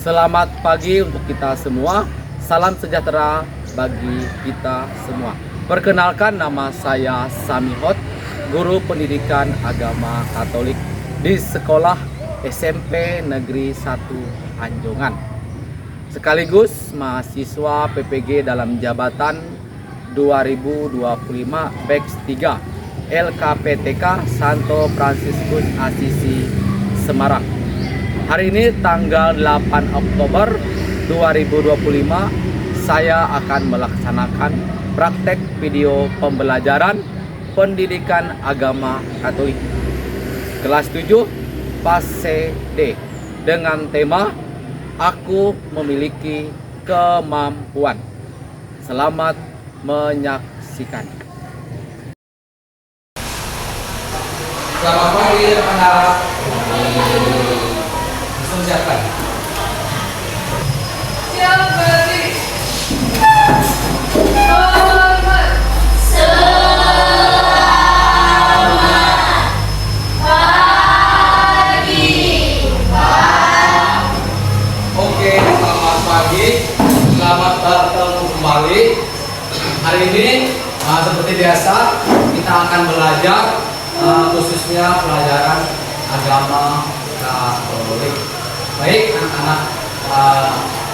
Selamat pagi untuk kita semua. Salam sejahtera bagi kita semua. Perkenalkan, nama saya Samihot, guru pendidikan agama Katolik di Sekolah SMP Negeri 1 Anjongan. Sekaligus mahasiswa PPG dalam jabatan 2025 Batch 3 LKPTK Santo Fransiskus Asisi Semarang. Hari ini tanggal 8 Oktober 2025 saya akan melaksanakan praktek video pembelajaran pendidikan agama Katolik kelas 7 fase D dengan tema Aku Memiliki Kemampuan. Selamat menyaksikan. Selamat pagi anak-anak. Siapkan. Siap berdiri. Hormat. Selamat pagi. Oke, selamat pagi. Selamat datang kembali. Hari ini seperti biasa kita akan belajar khususnya pelajaran agama Katolik. Baik anak-anak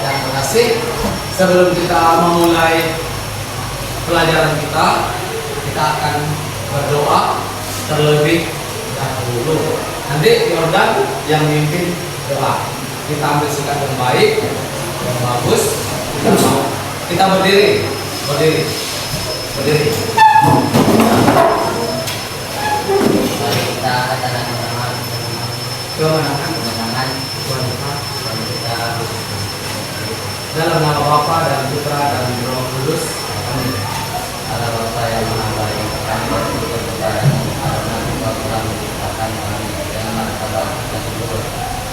yang terkasih, sebelum kita memulai pelajaran kita akan berdoa terlebih dahulu. Nanti Yordan yang mimpin doa. Kita ambil sikap yang baik, yang bagus. Kita berdiri. Mari kita katakan kemenangan kita dalam nama Bapa dan Putra dan Roh Kudus. Amin. Allah Bapa yang Maha Baik, kami bersyukur kepada karena Engkau telah menciptakan kami dengan martabat dan syukur,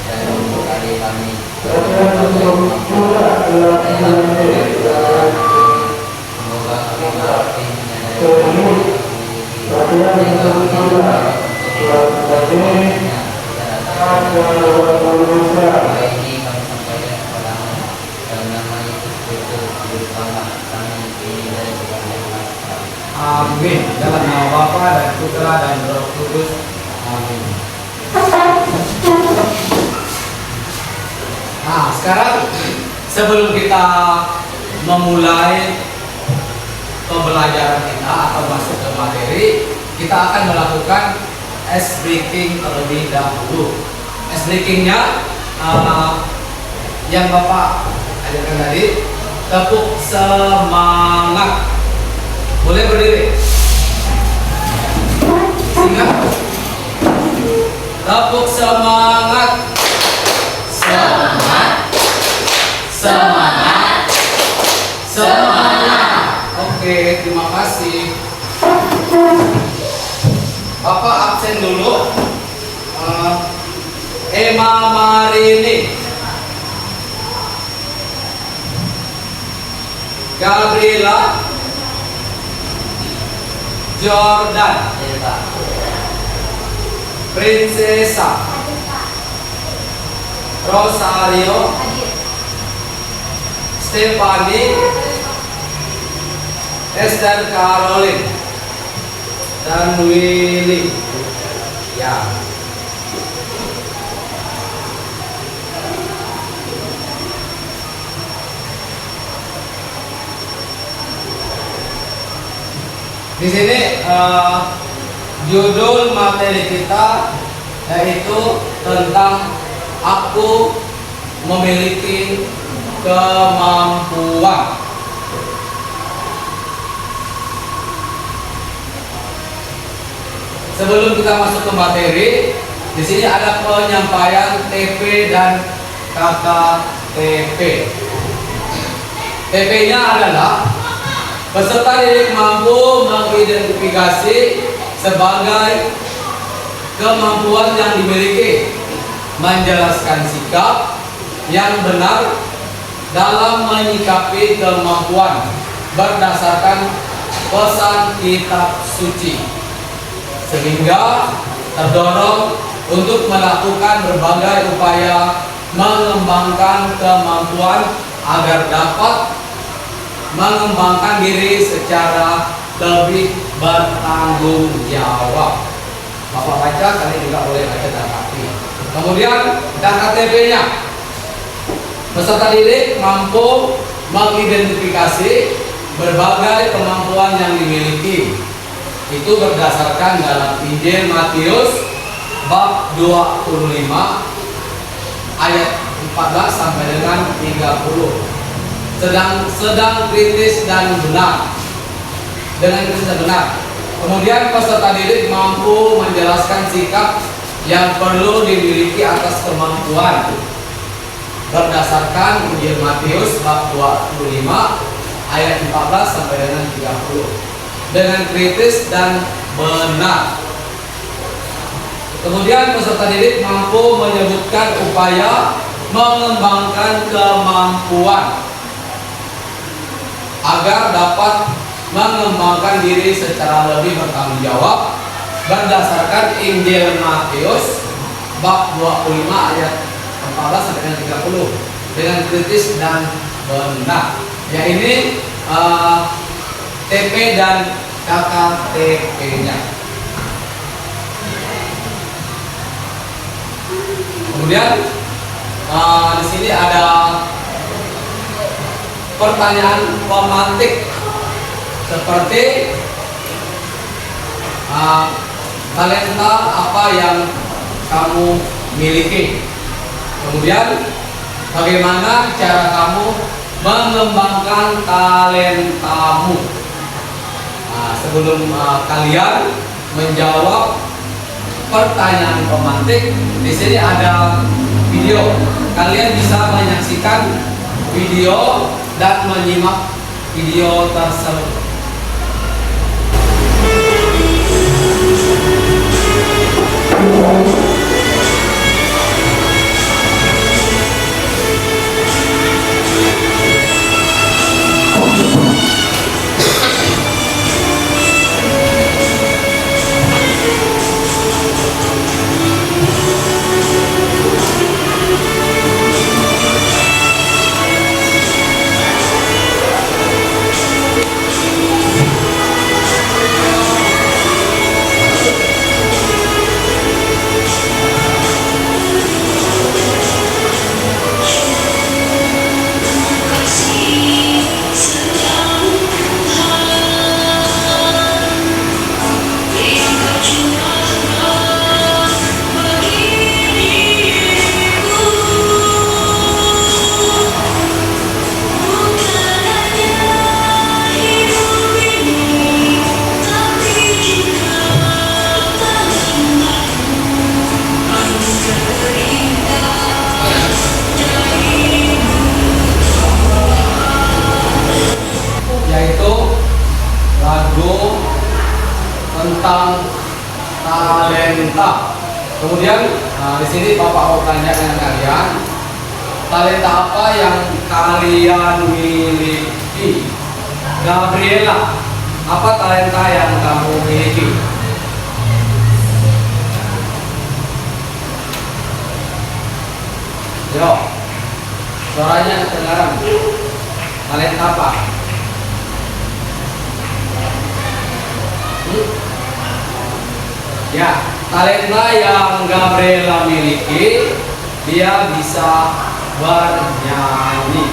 dan untuk kali kami semoga kami mengerti ini kami sampaikan kepadamu dalam nama Yesus Kristus Juru Selamat kami ini dari Tuhan yang Maha Esa. Amin. Dalam nama Bapa dan Putra dan Roh Kudus. Amin. Nah, sekarang sebelum kita memulai pembelajaran kita atau masuk ke materi, kita akan melakukan ice breaking terlebih dahulu. Ice breakingnya yang Bapak ajarkan tadi, tepuk semangat. Boleh berdiri. Ingat, tepuk semangat. Semangat. Oke, terima kasih. Bapak absen dulu. Emma Marini, Gabriela, Jordan, Prinsesa, Rosario, Stefani, Esther Caroline, dan Willy. Ya. Di sini judul materi kita yaitu tentang aku memiliki kemampuan. Sebelum kita masuk ke materi, di sini ada penyampaian TP dan KKTP. TP-nya adalah peserta didik mampu mengidentifikasi sebagai kemampuan yang dimiliki, menjelaskan sikap yang benar dalam menyikapi kemampuan berdasarkan pesan kitab suci, sehingga terdorong untuk melakukan berbagai upaya mengembangkan mengembangkan kemampuan agar dapat mengembangkan diri secara lebih bertanggung jawab. Bapak baca, kalian juga boleh baca dan arti. Kemudian KKTP-nya, peserta didik mampu mengidentifikasi berbagai kemampuan yang dimiliki. Itu berdasarkan dalam Injil Matius bab 25 ayat 14 sampai dengan 30. Sedang kritis dan benar. Dengan kritis dan benar. Kemudian peserta didik mampu menjelaskan sikap yang perlu dimiliki atas kemampuan berdasarkan Injil Matius bab 25 ayat 14 sampai dengan 30. Dengan kritis dan benar. Kemudian peserta didik mampu menyebutkan upaya mengembangkan kemampuan agar dapat mengembangkan diri secara lebih bertanggung jawab berdasarkan Injil Matius bab 25 ayat 14 sampai dengan 30 dengan kritis dan benar. Ya ini TP dan KKTP-nya. Kemudian di sini ada pertanyaan pemantik seperti talenta apa yang kamu miliki. Kemudian bagaimana cara kamu mengembangkan talentamu. Sebelum kalian menjawab pertanyaan pemantik, di sini ada video. Kalian bisa menyaksikan video dan menyimak video tersebut. Tentang talenta. Kemudian di sini Bapak mau tanya dengan kalian, talenta apa yang kalian miliki? Gabriela, apa talenta yang kamu miliki? Yo, suaranya kedengaran. Talenta apa? Ya, talenta yang Gabriela miliki, dia bisa bernyanyi.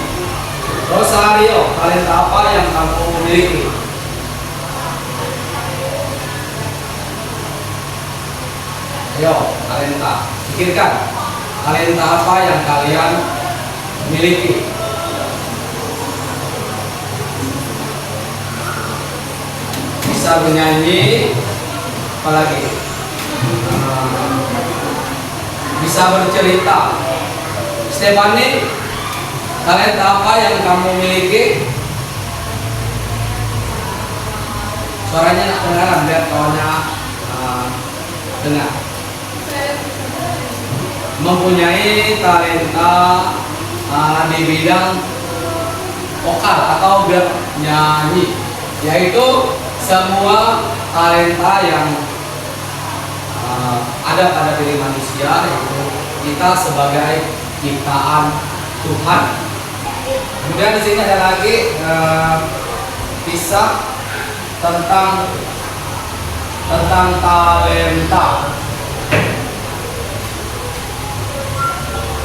Rosario, talenta apa yang kamu miliki? Ayo, talenta, pikirkan. Talenta apa yang kalian miliki? Bisa bernyanyi, apalagi bisa bercerita. Stefani, talenta apa yang kamu miliki? Suaranya nggak kedengaran, biar kawannya dengar. Mempunyai talenta di bidang vokal atau bernyanyi, yaitu semua talenta yang ada pada diri manusia, yaitu kita sebagai ciptaan Tuhan. Kemudian di sini ada lagi kisah tentang talenta.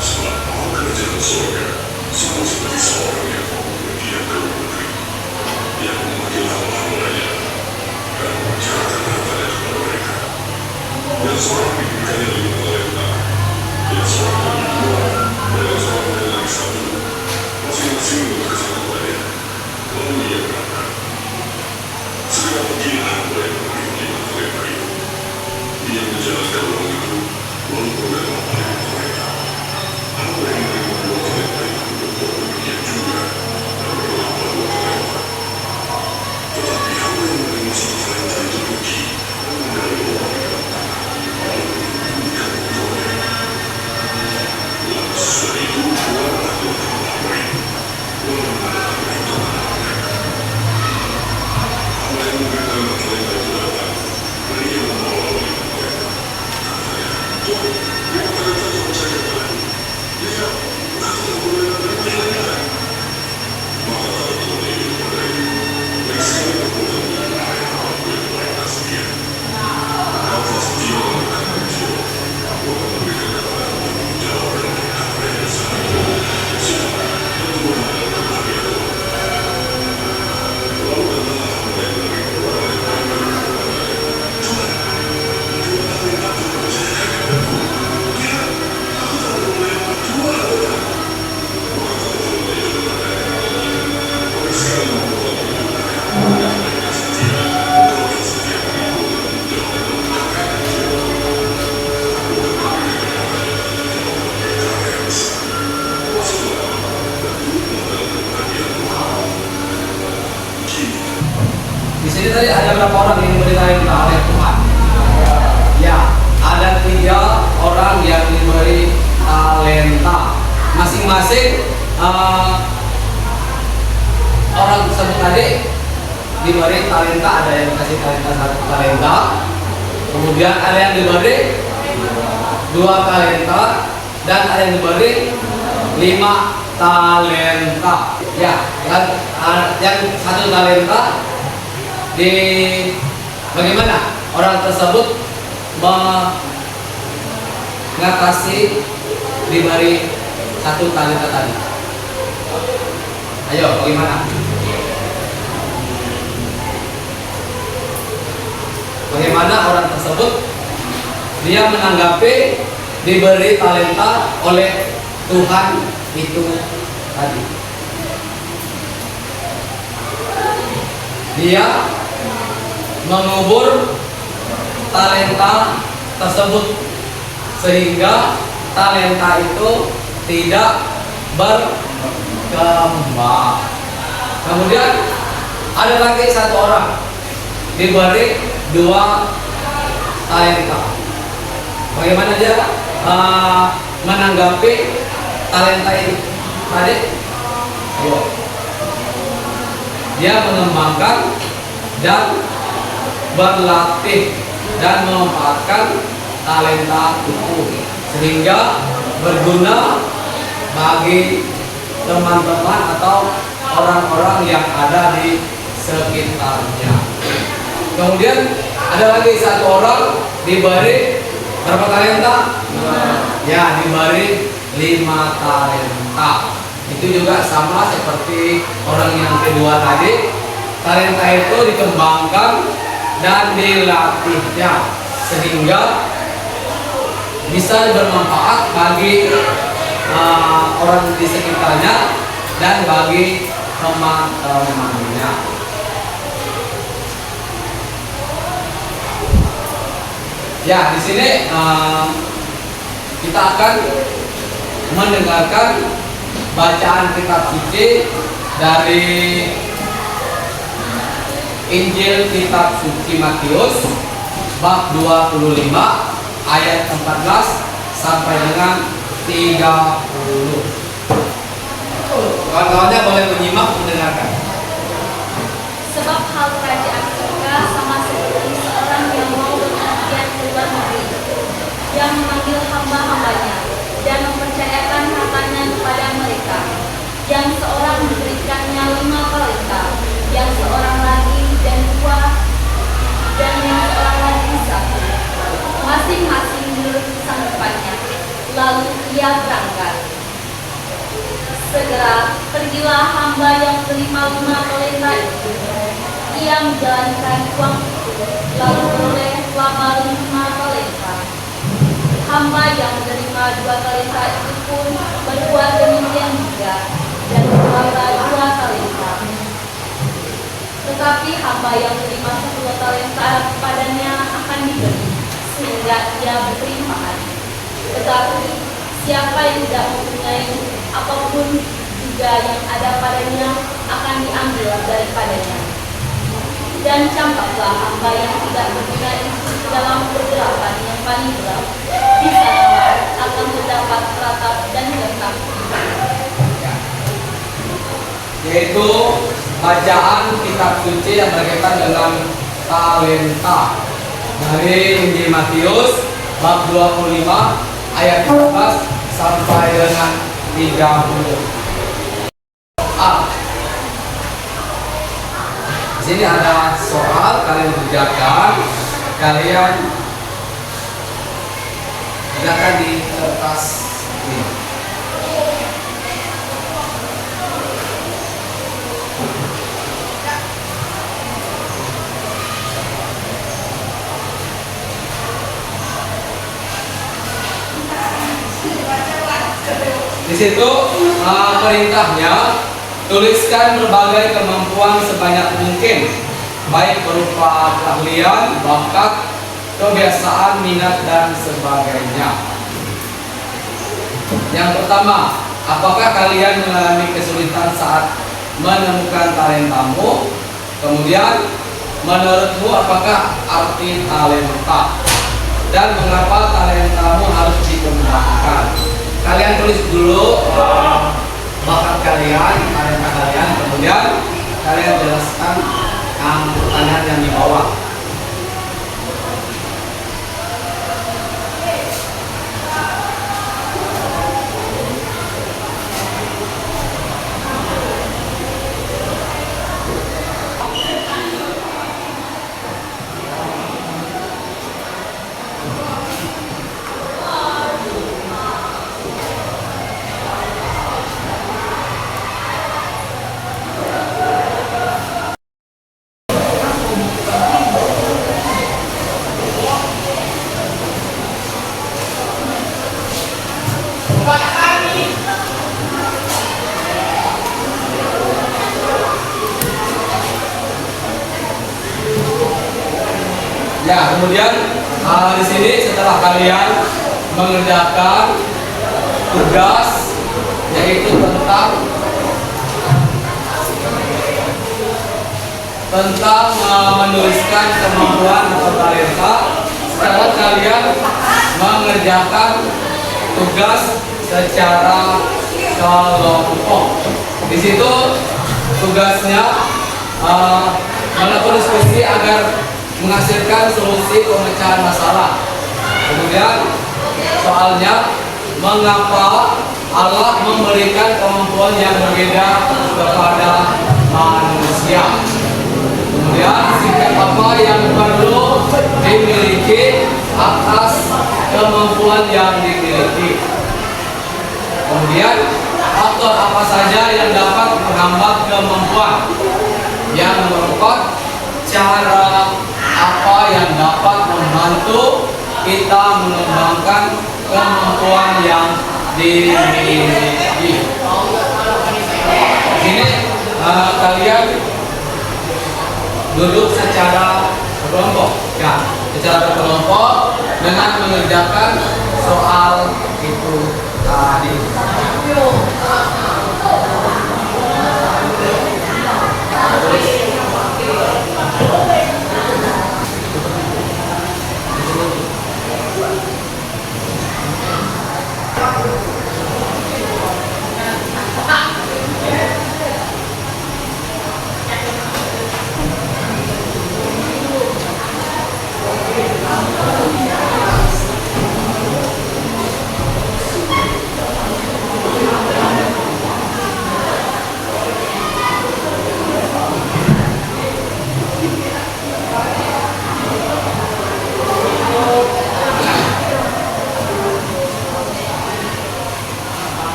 Sebab mau kerajaan surga semua seperti seorang yang mau berpergian ke luar negeri, yang memanggil hamba-hambanya dan mengajarkan hartanya kepada mereka. Dan seorang diberikannya 5 talenta, yang seorang lagi 2, dan yang seorang lagi 1, masing-masing berkasih kepadanya. Lalu ia berkata, segera pergilah hamba yang menerima 5 talenta itu. Ia menjalankan uang itu, lalu berkata kepada mereka, hamba yang menerima 2 talenta itu berbuat demikian juga, dan berlapar 2 talenta. Tetapi hamba yang menerima 1 talenta itu pergi, menggali lubang di dalam tanah, lalu menyembunyikan uangnya. Lalu sesudah itu keluarlah 2 hamba itu, lalu menandatangani itu tanah mereka. Hamba yang menerima 5 talenta itu datang, dan ia membawa 5 talenta. Katanya, Tuhan, 5 talenta itu percaya padaku. Lihat, aku telah berada dari lagi. Maka kata Tuhan itu kepadanya, baik sekali perbuatanmu hai hambaku yang baik dan setia. Kau telah setia memberikan kecil, aku akan memberikan kepadamu tanggung jawab dan perkara yang besar. Silakan, dan Tuhan adalah kebahagiaan Tuhan. Lalu datanglah hamba yang menerima 2 talenta itu kepadanya, Tuhan, 2 talenta itu dipercayakan kepadaku. Lihat, aku telah membayar 2 talenta. Maka kata Tuhan itu kepadanya, baik sekali perbuatanmu hai hambaku yang baik dan setia. Engkau telah setia mengikut tanggung jawab dalam perkara yang kecil. Aku akan memberikan kepadamu tanggung jawab dalam perkara yang besar. Masuklah, dan duduklah dalam kebahagiaan Tuhan. Kini, Di sini tadi ada berapa orang yang diberi talenta oleh Tuhan? Ya, ada 3 orang yang diberi talenta. Masing-masing orang tersebut tadi diberi talenta. Ada yang dikasih talenta 1 talenta, kemudian ada yang diberi 2 talenta, dan ada yang diberi 5 talenta. Ya, yang 1 talenta di bagaimana orang tersebut mengatasi diberi 1 talenta tadi. Ayo, bagaimana? Bagaimana orang tersebut dia menanggapi diberi talenta oleh Tuhan itu tadi? Dia mengubur talenta tersebut sehingga talenta itu tidak berkembang. Kemudian ada lagi 1 orang diberi 2 talenta. Bagaimana dia menanggapi talenta ini tadi? Ayo. Dia mengembangkan dan berlatih dan memanfaatkan talenta itu sehingga berguna bagi teman-teman atau orang-orang yang ada di sekitarnya. Kemudian ada lagi 1 orang diberi berapa talenta? Ya, diberi 5 talenta. Itu juga sama seperti orang yang kedua tadi. Talenta itu dikembangkan dan dilatihnya sehingga bisa bermanfaat bagi orang di sekitarnya dan bagi teman-temannya. Ya, di sini kita akan mendengarkan bacaan kitab suci dari Injil kitab suci Matius bab 25 ayat 14 sampai dengan 30. Kawan-kawannya boleh menyimak mendengarkan. Sebab hal kerajaan surga sama seperti seorang yang mau berpergian ke luar negeri, yang memanggil hamba-hambanya dan mempercayakan hartanya kepada mereka. makan. Segera pergilah hamba yang menerima 5 talenta itu. Ia menjalankan uang itu, lalu beroleh selama 5 talenta. Hamba yang menerima 2 talenta itu pun berbuat demikian juga dan beroleh 2 talenta. Tetapi hamba yang menerima 10 talenta padanya akan diberi, sehingga ia berkelimpahan. Tetapi siapa yang tidak mempunyai apapun juga yang ada padanya akan diambil daripadanya. Dan campaklah hamba yang tidak mempunyai ke dalam pergerakan yang paling gelap. Di sana akan terdapat ratap dan gertak. Yaitu bacaan kitab suci yang berkaitan dengan talenta dari Injil Matius bab 25 ayat 14 sampai dengan 30. Di sini ada soal kalian kerjakan, kalian kerjakan di kertas ini. Di situ perintahnya tuliskan berbagai kemampuan sebanyak mungkin, baik berupa keahlian, bakat, kebiasaan, minat dan sebagainya. Yang pertama, apakah kalian mengalami kesulitan saat menemukan talentamu? Kemudian, menurutmu apakah arti talenta? Dan mengapa talentamu harus dikembangkan? Kalian tulis dulu bakat kalian, talenta kalian, kemudian kalian jelaskan pertanyaan yang di bawah. Ya, kemudian di sini setelah kalian mengerjakan tugas yaitu tentang menuliskan kemampuan atau talenta, sekarang kalian mengerjakan tugas secara kelompok. Di situ tugasnya melakukan diskusi agar menghasilkan solusi pemecahan masalah. Kemudian soalnya, mengapa Allah memberikan kemampuan yang berbeda kepada manusia? Kemudian sikap apa yang perlu dimiliki atas kemampuan yang dimiliki? Kemudian faktor apa saja yang dapat menghambat kemampuan? Yang nomor 4, cara apa yang dapat membantu kita mengembangkan kemampuan yang dimiliki. Ini kalian duduk secara berkelompok, ya, secara berkelompok dengan mengerjakan soal itu tadi.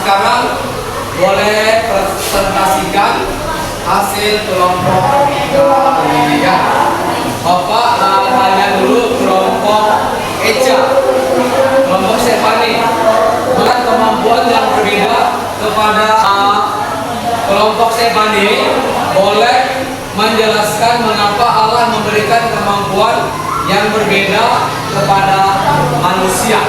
Sekarang boleh presentasikan hasil kelompok ini ya. Bapak tanya dulu kelompok Eca, kelompok Stefani, dengan kemampuan yang berbeda kepada kelompok Stefani, boleh menjelaskan mengapa Allah memberikan kemampuan yang berbeda kepada manusia.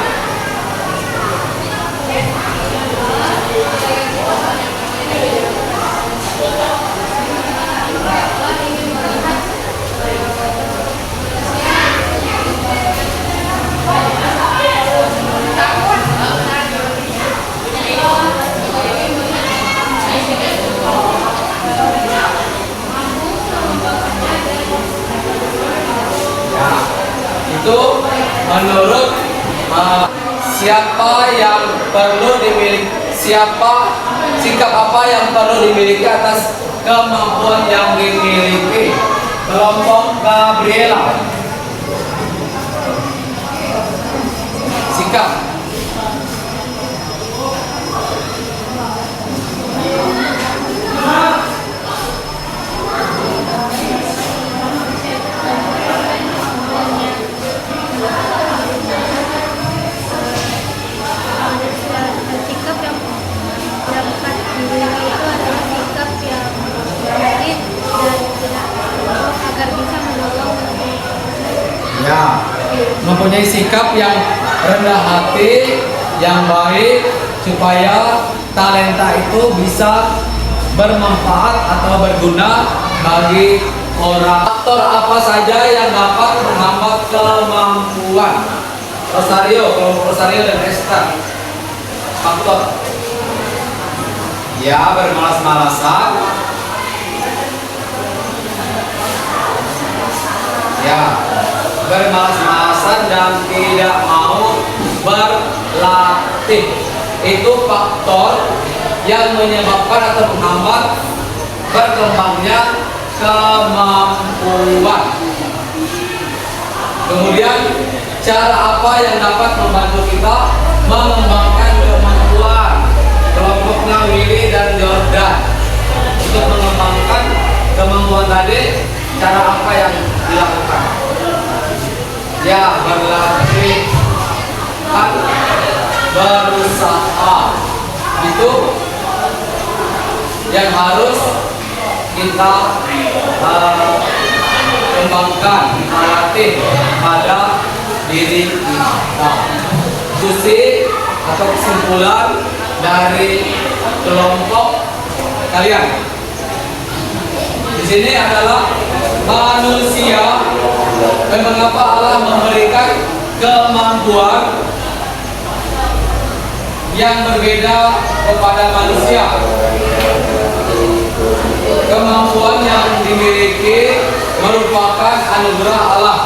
Itu menurut siapa yang perlu dimiliki, sikap apa yang perlu dimiliki atas kemampuan yang dimiliki. Kelompok Gabriela, sikap. Sikap yang dapat dimiliki itu adalah sikap yang baik dan agar bisa menolong. Ya, mempunyai sikap yang rendah hati, yang baik, supaya talenta itu bisa bermanfaat atau berguna bagi orang. Faktor apa saja yang dapat menghambat kemampuan? Rosario, kelompok Rosario dan Esther. Faktor. Ya, bermalas-malasan. Ya, bermalas-malasan dan tidak mau berlatih. Itu faktor yang menyebabkan atau menghambat berkembangnya kemampuan. Kemudian cara apa yang dapat membantu kita mengembangkan kemampuan? Kelompoknya Willy dan Jordan. Untuk mengembangkan kemampuan tadi, cara apa yang dilakukan? Ya, berlatih, kan, berusaha. Itu yang harus kita kembangkan, kita latih pada diri kita. Susi atau kesimpulan dari kelompok kalian di sini adalah manusia dan mengapa Allah memberikan kemampuan yang berbeda kepada manusia. Kemampuan yang dimiliki merupakan anugerah Allah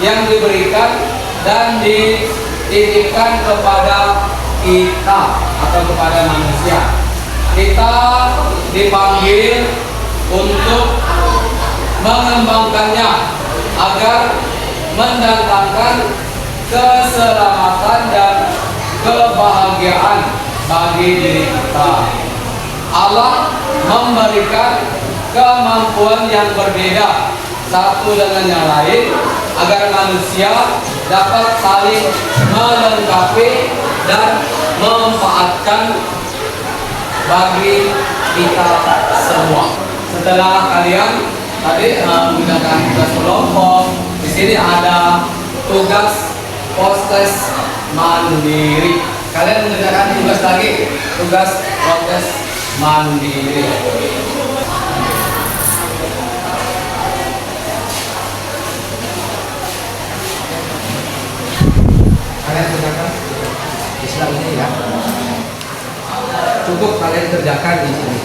yang diberikan dan dititipkan kepada kita atau kepada manusia. Kita dipanggil untuk mengembangkannya agar mendatangkan keselamatan dan kebahagiaan bagi diri kita. Allah memberikan kemampuan yang berbeda satu dengan yang lain agar manusia dapat saling melengkapi dan memanfaatkan bagi kita semua. Setelah kalian tadi menggunakan tugas kelompok, di sini ada tugas proses mandiri. Kalian mengerjakan tugas lagi, tugas proses mandiri. Kalian kerjakan Islam ini ya. Cukup kalian kerjakan di sini.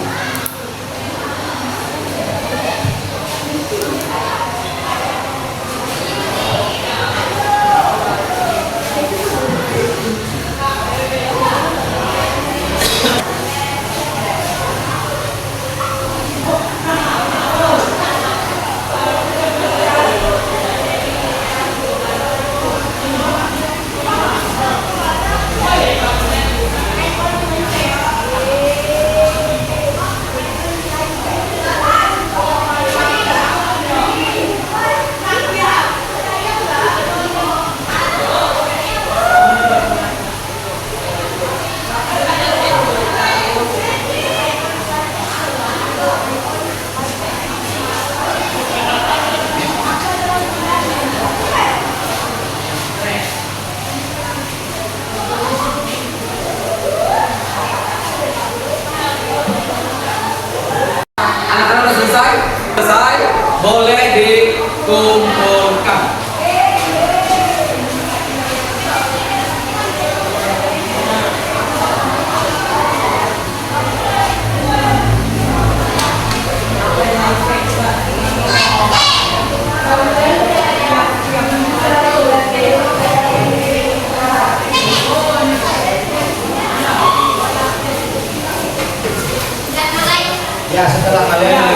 Ya, setelah kalian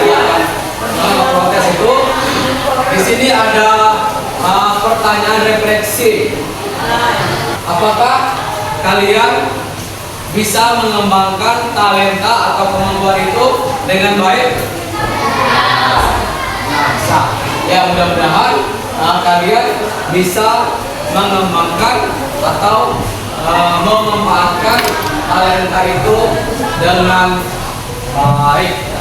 melakukan protes itu, di sini ada pertanyaan refleksi. Apakah kalian bisa mengembangkan talenta atau kemampuan itu dengan baik? Nah, bisa. Ya, mudah-mudahan kalian bisa mengembangkan atau memanfaatkan talenta itu dengan baik.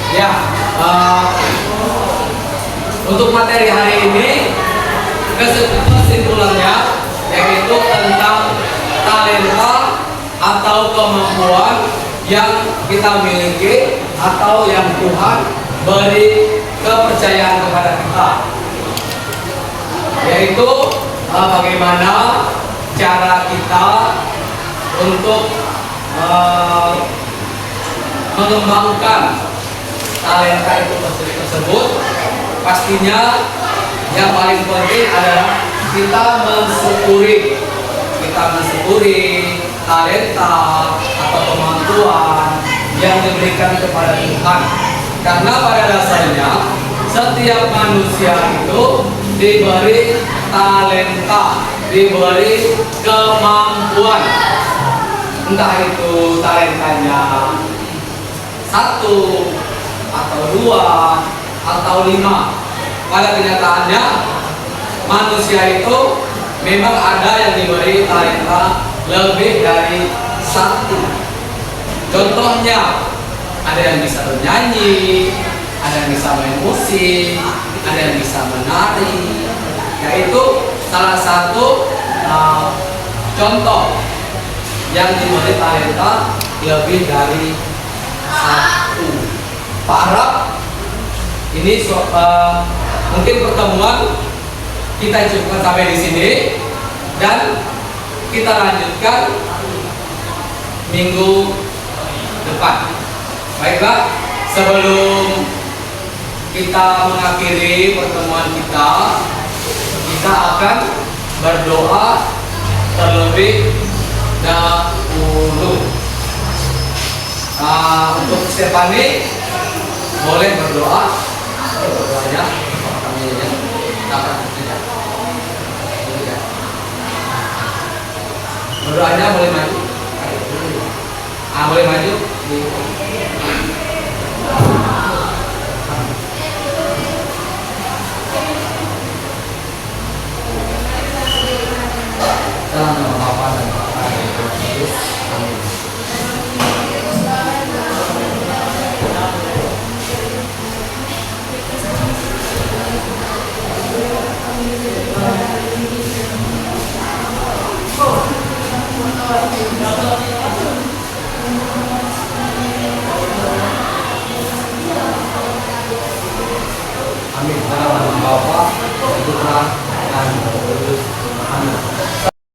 Ya, untuk materi hari ini kesimpulannya yaitu tentang talenta atau kemampuan yang kita miliki atau yang Tuhan beri kepercayaan kepada kita, yaitu bagaimana cara kita untuk mengembangkan talenta itu tersebut. Pastinya yang paling penting adalah kita mensyukuri talenta atau kemampuan yang diberikan kepada Tuhan, karena pada dasarnya setiap manusia itu diberi talenta, diberi kemampuan, entah itu talentanya 1 atau 2 atau 5. Pada kenyataannya manusia itu memang ada yang diberi talenta lebih dari 1. Contohnya, ada yang bisa bernyanyi, ada yang bisa main musik, ada yang bisa menari. Yaitu salah satu contoh yang diberi talenta lebih dari 1. Pak Arab, ini mungkin pertemuan kita cukupkan sampai di sini dan kita lanjutkan minggu depan. Baiklah, sebelum kita mengakhiri pertemuan kita akan berdoa terlebih dahulu. Untuk Stefani boleh berdoa. Berdoanya berdoanya boleh maju. Boleh maju. Dalam nama Bapa dan Putra dan Roh Kudus. Amin. Amin. Dalam nama Bapa, Putra dan Roh Kudus.